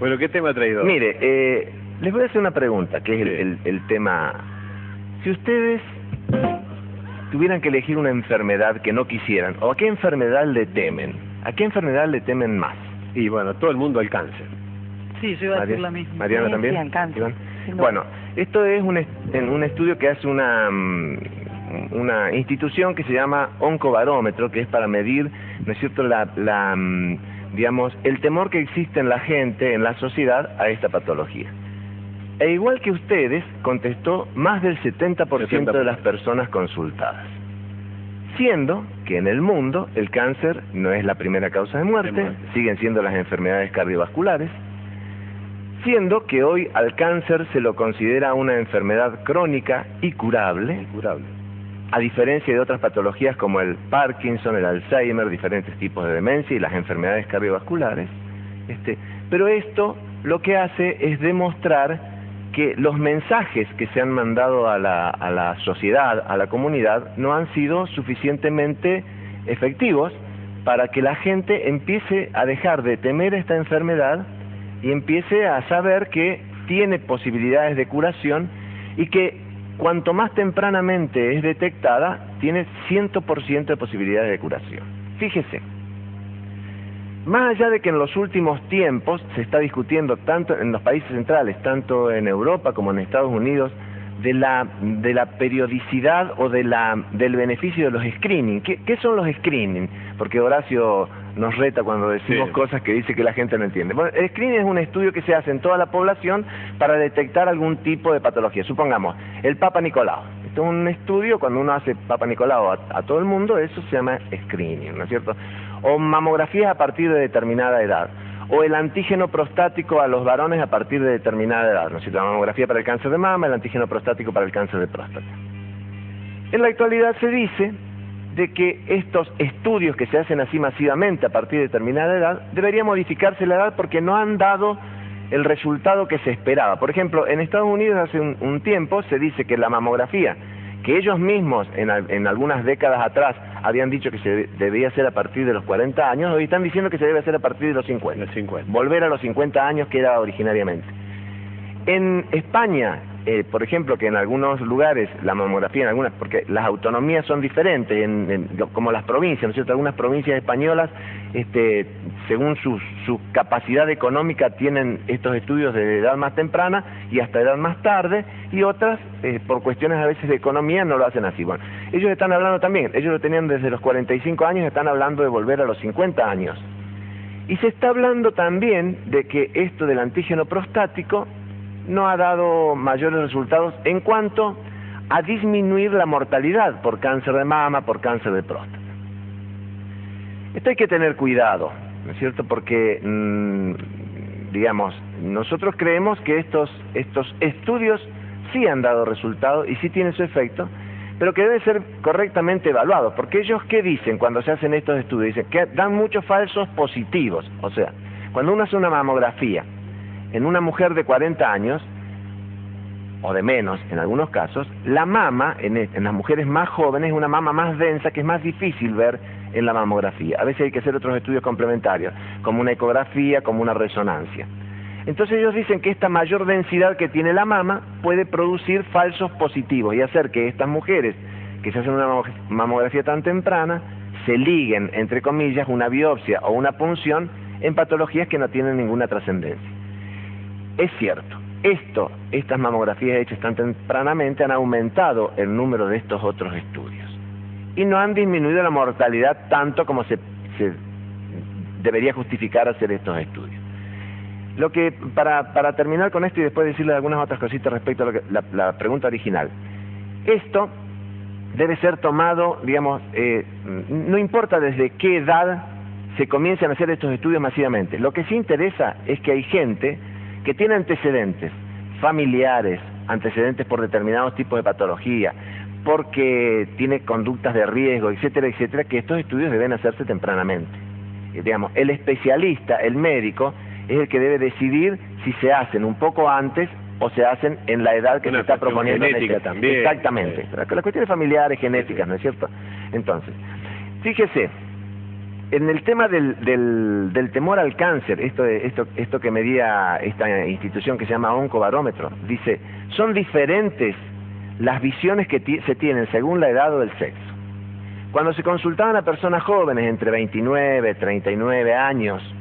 Bueno, ¿qué tema ha traído? Mire, les voy a hacer una pregunta, que es el tema. Si ustedes tuvieran que elegir una enfermedad que no quisieran, ¿o a qué enfermedad le temen? ¿A qué enfermedad le temen más? Y bueno, todo el mundo al cáncer. Sí, yo iba a decir la misma. Mariana, Sí, ¿también? sí, al cáncer. Iván. Sin duda. Bueno, esto es un estudio que hace una institución que se llama Oncobarómetro, que es para medir, ¿no es cierto?, digamos, el temor que existe en la gente, en la sociedad, a esta patología. E igual que ustedes, contestó más del 70% de las personas consultadas. Siendo que en el mundo el cáncer no es la primera causa de muerte, siguen siendo las enfermedades cardiovasculares, siendo que hoy al cáncer se lo considera una enfermedad crónica y curable, a diferencia de otras patologías como el Parkinson, el Alzheimer, diferentes tipos de demencia y las enfermedades cardiovasculares. Pero esto lo que hace es demostrar que los mensajes que se han mandado a la sociedad, a la comunidad, no han sido suficientemente efectivos para que la gente empiece a dejar de temer esta enfermedad y empiece a saber que tiene posibilidades de curación y que cuanto más tempranamente es detectada, tiene 100% de posibilidades de curación. Fíjese, más allá de que en los últimos tiempos se está discutiendo tanto en los países centrales, tanto en Europa como en Estados Unidos, de la periodicidad o del beneficio de los screening. ¿Qué son los screening? Porque Horacio nos reta cuando decimos cosas que dice que la gente no entiende. Bueno, el screening es un estudio que se hace en toda la población para detectar algún tipo de patología. Supongamos, el Papa Nicolau. Esto es un estudio, cuando uno hace Papa Nicolau a todo el mundo, eso se llama screening, ¿no es cierto? O mamografías a partir de determinada edad, o el antígeno prostático a los varones a partir de determinada edad, ¿no es cierto? La mamografía para el cáncer de mama, el antígeno prostático para el cáncer de próstata. En la actualidad se dice de que estos estudios que se hacen así masivamente a partir de determinada edad, debería modificarse la edad porque no han dado el resultado que se esperaba. Por ejemplo, en Estados Unidos hace un tiempo se dice que la mamografía, que ellos mismos en algunas décadas atrás habían dicho que se debía hacer a partir de los 40 años, hoy están diciendo que se debe hacer a partir de los 50. Volver a los 50 años que era originariamente. En España, por ejemplo, que en algunos lugares la mamografía, porque las autonomías son diferentes, como las provincias, ¿no es cierto? Algunas provincias españolas, según su capacidad económica, tienen estos estudios de edad más temprana y hasta edad más tarde, y otras, por cuestiones a veces de economía, no lo hacen así. Bueno, ellos están hablando también, ellos lo tenían desde los 45 años, están hablando de volver a los 50 años. Y se está hablando también de que esto del antígeno prostático no ha dado mayores resultados en cuanto a disminuir la mortalidad por cáncer de mama, por cáncer de próstata. Esto hay que tener cuidado, ¿no es cierto? Porque, digamos, nosotros creemos que estos estudios sí han dado resultados y sí tienen su efecto, pero que deben ser correctamente evaluados, porque ellos, ¿qué dicen cuando se hacen estos estudios? Dicen que dan muchos falsos positivos. O sea, cuando uno hace una mamografía en una mujer de 40 años, o de menos en algunos casos, la mama en las mujeres más jóvenes es una mama más densa que es más difícil ver en la mamografía. A veces hay que hacer otros estudios complementarios, como una ecografía, como una resonancia. Entonces ellos dicen que esta mayor densidad que tiene la mama puede producir falsos positivos y hacer que estas mujeres que se hacen una mamografía tan temprana se liguen, entre comillas, una biopsia o una punción en patologías que no tienen ninguna trascendencia. Es cierto, estas mamografías hechas tan tempranamente han aumentado el número de estos otros estudios y no han disminuido la mortalidad tanto como se debería justificar hacer estos estudios. Lo que, para terminar con esto y después decirle algunas otras cositas respecto a la pregunta original, esto debe ser tomado, digamos, no importa desde qué edad se comiencen a hacer estos estudios masivamente. Lo que sí interesa es que hay gente que tiene antecedentes familiares, antecedentes por determinados tipos de patología, porque tiene conductas de riesgo, etcétera, etcétera, que estos estudios deben hacerse tempranamente. Digamos, el especialista, el médico, es el que debe decidir si se hacen un poco antes o se hacen en la edad que se está proponiendo. Genética también. Exactamente. Las cuestiones familiares, genéticas, ¿no es cierto? Entonces, fíjese, En el tema del temor al cáncer, esto que medía esta institución que se llama Oncobarómetro, dice, son diferentes las visiones que se tienen según la edad o el sexo. Cuando se consultaban a personas jóvenes entre 29, 39 años,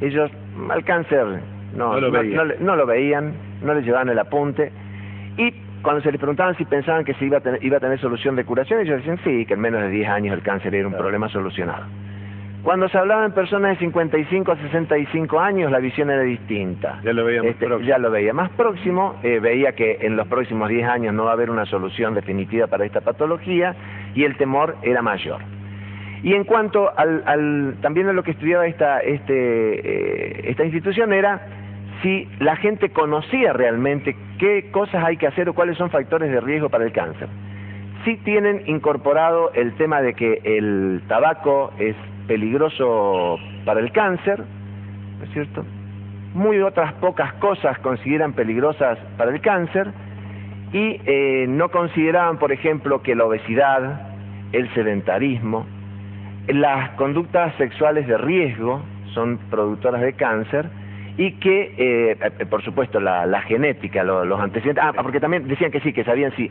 ellos al cáncer no lo veían, no les llevaban el apunte, y cuando se les preguntaban si pensaban que se iba a tener solución de curación, ellos decían sí, que en menos de 10 años el cáncer era un problema solucionado. Cuando se hablaba en personas de 55 a 65 años, la visión era distinta. Ya lo veía más próximo. Ya lo veía más próximo, veía que en los próximos 10 años no va a haber una solución definitiva para esta patología, y el temor era mayor. Y en cuanto también a lo que estudiaba esta institución, era si la gente conocía realmente qué cosas hay que hacer o cuáles son factores de riesgo para el cáncer. Sí tienen incorporado el tema de que el tabaco es peligroso para el cáncer, ¿no es cierto? Muy otras pocas cosas consideran peligrosas para el cáncer, y no consideraban, por ejemplo, que la obesidad, el sedentarismo, las conductas sexuales de riesgo son productoras de cáncer, y que, por supuesto, la genética, los antecedentes... porque también decían que sí, que sabían si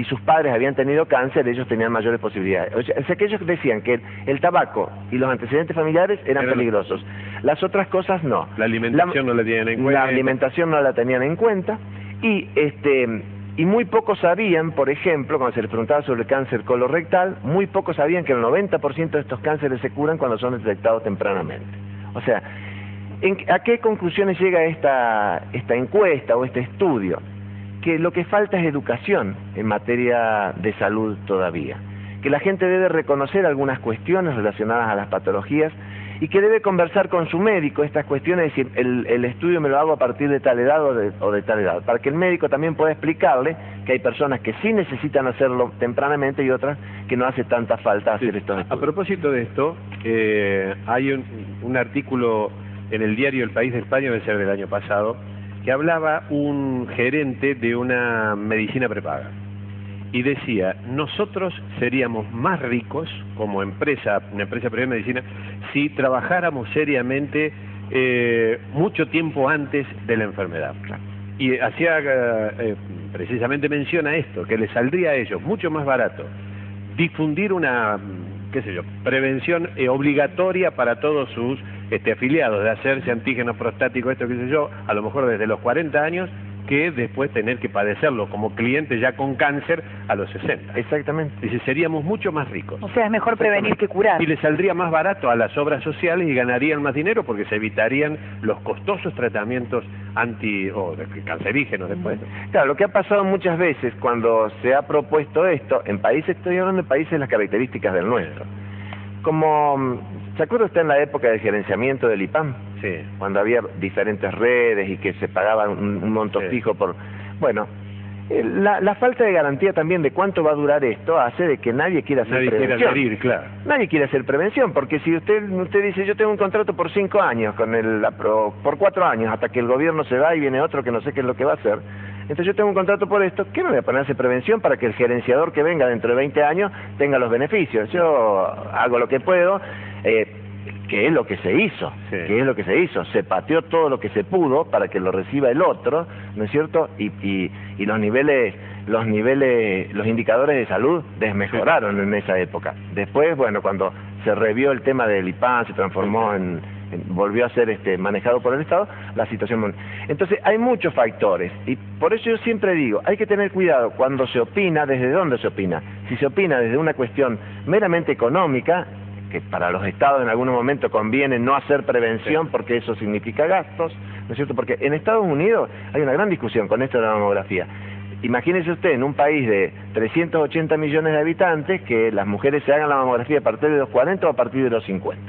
sus padres habían tenido cáncer, ellos tenían mayores posibilidades. O sea que ellos decían que el tabaco y los antecedentes familiares eran peligrosos. Las otras cosas no. La alimentación no la tenían en cuenta. La alimentación no la tenían en cuenta, y muy pocos sabían, por ejemplo, cuando se les preguntaba sobre el cáncer colorectal, muy pocos sabían que el 90% de estos cánceres se curan cuando son detectados tempranamente. O sea, ¿a qué conclusiones llega esta encuesta o este estudio? Que lo que falta es educación en materia de salud todavía, que la gente debe reconocer algunas cuestiones relacionadas a las patologías y que debe conversar con su médico estas cuestiones, decir, el estudio me lo hago a partir de tal edad o de tal edad, para que el médico también pueda explicarle que hay personas que sí necesitan hacerlo tempranamente y otras que no hace tanta falta hacer estos estudios. A propósito de esto, hay un artículo en el diario El País de España, debe ser del año pasado, que hablaba un gerente de una medicina prepaga y decía, nosotros seríamos más ricos como empresa, una empresa privada de medicina, si trabajáramos seriamente mucho tiempo antes de la enfermedad. Y hacía precisamente mención a esto, que les saldría a ellos mucho más barato difundir una, qué sé yo, prevención obligatoria para todos sus afiliados, de hacerse antígenos prostáticos, esto qué sé yo, a lo mejor desde los 40 años, que después tener que padecerlo como cliente ya con cáncer a los 60. Exactamente. Dice, seríamos mucho más ricos. O sea, es mejor prevenir que curar. Y les saldría más barato a las obras sociales y ganarían más dinero porque se evitarían los costosos tratamientos cancerígenos después. Claro, lo que ha pasado muchas veces cuando se ha propuesto esto, en países, estoy hablando de países las características del nuestro, como, ¿se acuerda usted en la época del gerenciamiento del IPAM? Sí. Cuando había diferentes redes y que se pagaba un monto fijo por... Bueno, la falta de garantía también de cuánto va a durar esto hace de que nadie quiera hacer prevención. Quiere adherir, claro. Nadie quiere hacer prevención, porque si usted dice, yo tengo un contrato por 5 años, por 4 años, hasta que el gobierno se va y viene otro que no sé qué es lo que va a hacer, entonces yo tengo un contrato por esto, ¿qué me voy a poner a hacer prevención para que el gerenciador que venga dentro de 20 años tenga los beneficios? Yo hago lo que puedo, que es lo que se hizo, se pateó todo lo que se pudo para que lo reciba el otro, ¿no es cierto? Y los indicadores de salud desmejoraron en esa época. Después, bueno, cuando se revió el tema del IPAM, se transformó volvió a ser manejado por el Estado, la situación... Entonces, hay muchos factores, y por eso yo siempre digo, hay que tener cuidado cuando se opina, ¿desde dónde se opina? Si se opina desde una cuestión meramente económica, que para los estados en algún momento conviene no hacer prevención porque eso significa gastos, ¿no es cierto? Porque en Estados Unidos hay una gran discusión con esto de la mamografía. Imagínese usted en un país de 380 millones de habitantes que las mujeres se hagan la mamografía a partir de los 40 o a partir de los 50.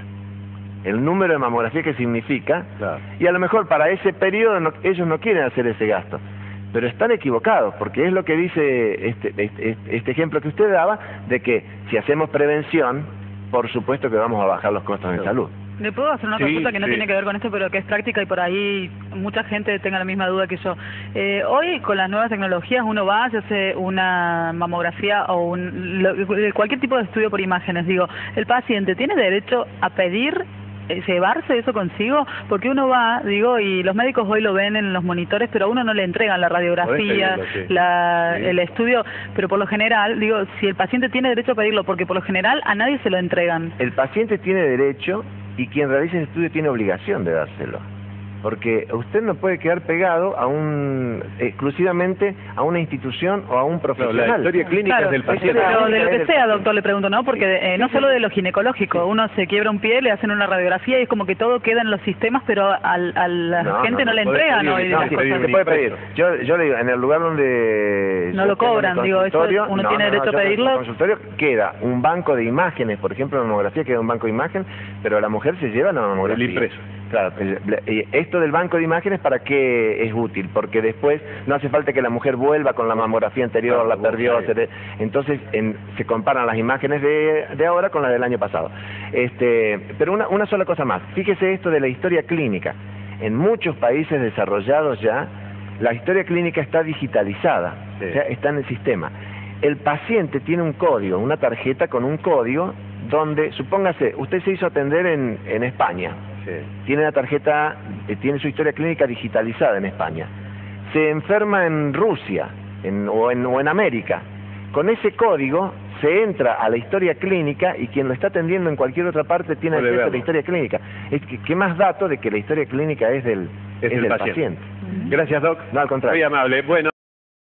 El número de mamografía que significa, claro. Y a lo mejor para ese periodo ellos no quieren hacer ese gasto. Pero están equivocados, porque es lo que dice este ejemplo que usted daba, de que si hacemos prevención, por supuesto que vamos a bajar los costos en salud. ¿Le puedo hacer una Sí, consulta que no sí. tiene que ver con esto, pero que es práctica y por ahí mucha gente tenga la misma duda que yo? Hoy, con las nuevas tecnologías, uno va, se hace una mamografía o cualquier tipo de estudio por imágenes. Digo, ¿el paciente tiene derecho a pedir llevarse eso consigo? Porque uno va, digo, y los médicos hoy lo ven en los monitores, pero a uno no le entregan la radiografía, Podés pedirlo, sí. el estudio, pero por lo general, digo, si el paciente tiene derecho a pedirlo, porque por lo general a nadie se lo entregan. El paciente tiene derecho y quien realiza el estudio tiene obligación de dárselo. Porque usted no puede quedar pegado a exclusivamente a una institución o a un profesional. La historia clínica Claro, es del paciente. pero de lo que sea, doctor, le pregunto, ¿no? Porque no solo de lo ginecológico, uno se quiebra un pie, le hacen una radiografía y es como que todo queda en los sistemas, pero a la gente no le podés entregan pedir, hoy no, las sí, cosas. Se puede pedir. Yo le digo, en el lugar donde No lo cobran, digo, eso uno tiene derecho a pedirlo. En el consultorio queda un banco de imágenes, por ejemplo, en la mamografía queda un banco de imagen, pero la mujer se lleva la mamografía. El impreso. Claro, esto del banco de imágenes, ¿para qué es útil? Porque después no hace falta que la mujer vuelva con la mamografía anterior, Claro, la perdió, sí. entonces se comparan las imágenes de ahora con las del año pasado. Pero una sola cosa más, fíjese esto de la historia clínica. En muchos países desarrollados ya, la historia clínica está digitalizada, Sí. o sea, está en el sistema. El paciente tiene un código, una tarjeta con un código donde, supóngase, usted se hizo atender en España. Sí. Tiene la tarjeta, tiene su historia clínica digitalizada en España. Se enferma en Rusia o en América. Con ese código se entra a la historia clínica y quien lo está atendiendo en cualquier otra parte tiene Puede acceso a verlo. la historia clínica. ¿Qué más dato de que la historia clínica es del Es del paciente? paciente. Gracias, Doc. No, al contrario. Muy amable. Bueno.